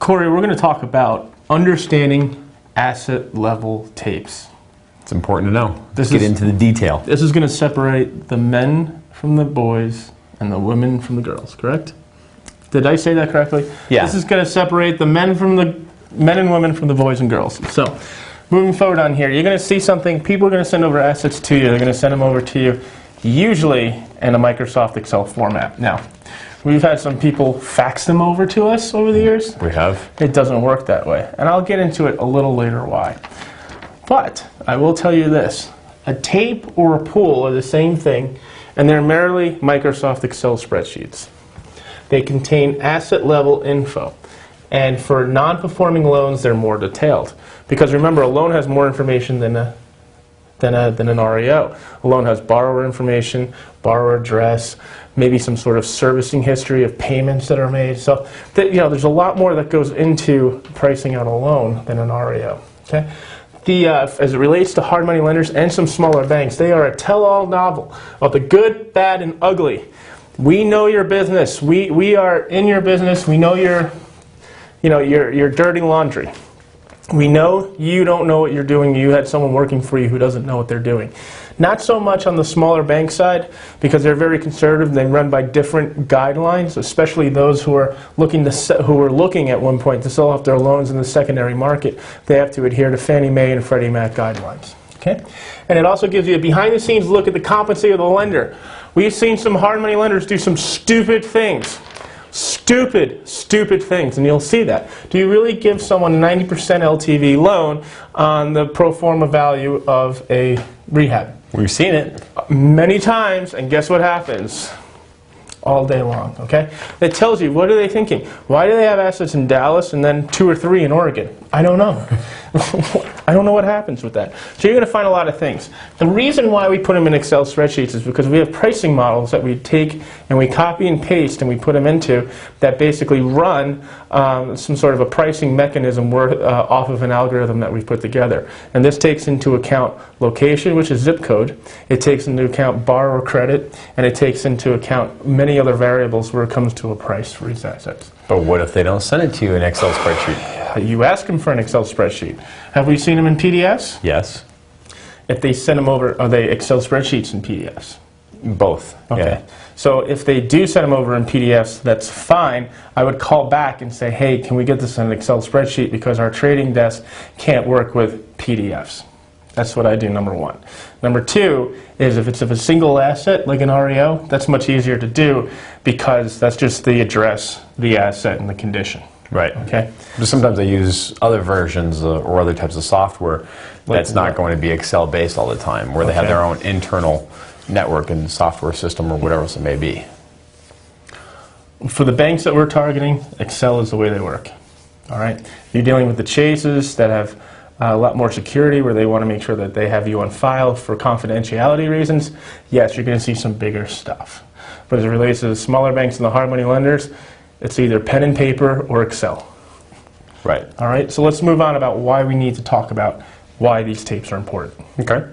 Corey, we're going to talk about understanding asset level tapes. It's important to know. Let's get into the detail. This is going to separate the men from the boys and the women from the girls, correct? Did I say that correctly? Yeah. This is going to separate the men and women from the boys and girls. So, moving forward on here, you're going to see something. People are going to send over assets to you. They're going to send them over to you, usually in a Microsoft Excel format. Now, we've had some people fax them over to us over the years. We have. It doesn't work that way. And I'll get into it a little later why. But I will tell you this. A tape or a pool are the same thing, and they're merely Microsoft Excel spreadsheets. They contain asset level info. And for non-performing loans, they're more detailed. Because remember, a loan has more information than an REO. A loan has borrower information, borrower address, maybe some sort of servicing history of payments that are made. So there's a lot more that goes into pricing out a loan than an REO. Okay? As it relates to hard money lenders and some smaller banks, they are a tell-all novel of the good, bad, and ugly. We know your business. We are in your business. We know your dirty laundry. We know you don't know what you're doing. You had someone working for you who doesn't know what they're doing. Not so much on the smaller bank side, because they're very conservative and they run by different guidelines, especially those who are looking at one point to sell off their loans in the secondary market. They have to adhere to Fannie Mae and Freddie Mac guidelines. Okay? And it also gives you a behind-the-scenes look at the competency of the lender. We've seen some hard money lenders do some stupid things. Stupid things, and you'll see that. Do you really give someone a 90% LTV loan on the pro forma value of a rehab? We've seen it. Many times, and guess what happens? All day long, okay? It tells you, what are they thinking? Why do they have assets in Dallas and then 2 or 3 in Oregon? I don't know. I don't know what happens with that. So you're going to find a lot of things. The reason why we put them in Excel spreadsheets is because we have pricing models that we take and we copy and paste and we put them into that basically run some sort of a pricing mechanism off of an algorithm that we've put together. And this takes into account location, which is zip code. It takes into account borrower credit, and it takes into account many other variables where it comes to a price for these assets. But what if they don't send it to you in Excel spreadsheet? You ask them for an Excel spreadsheet. Have we seen them in PDFs? Yes. If they send them over, are they Excel spreadsheets in PDFs? Both. Okay. Yeah. So if they do send them over in PDFs, that's fine. I would call back and say, hey, can we get this in an Excel spreadsheet because our trading desk can't work with PDFs. That's what I do, number one. Number two is if it's of a single asset, like an REO, that's much easier to do because that's just the address, the asset, and the condition. Right. Okay. But sometimes they use other versions or other types of software that's not going to be Excel based all the time, where they have their own internal network and software system or whatever else it may be. For the banks that we're targeting, Excel is the way they work. All right. If you're dealing with the Chases that have a lot more security, where they want to make sure that they have you on file for confidentiality reasons, yes, you're going to see some bigger stuff. But as it relates to the smaller banks and the hard money lenders, it's either pen and paper or Excel. Right. All right, so let's move on about why we need to talk about why these tapes are important. Okay.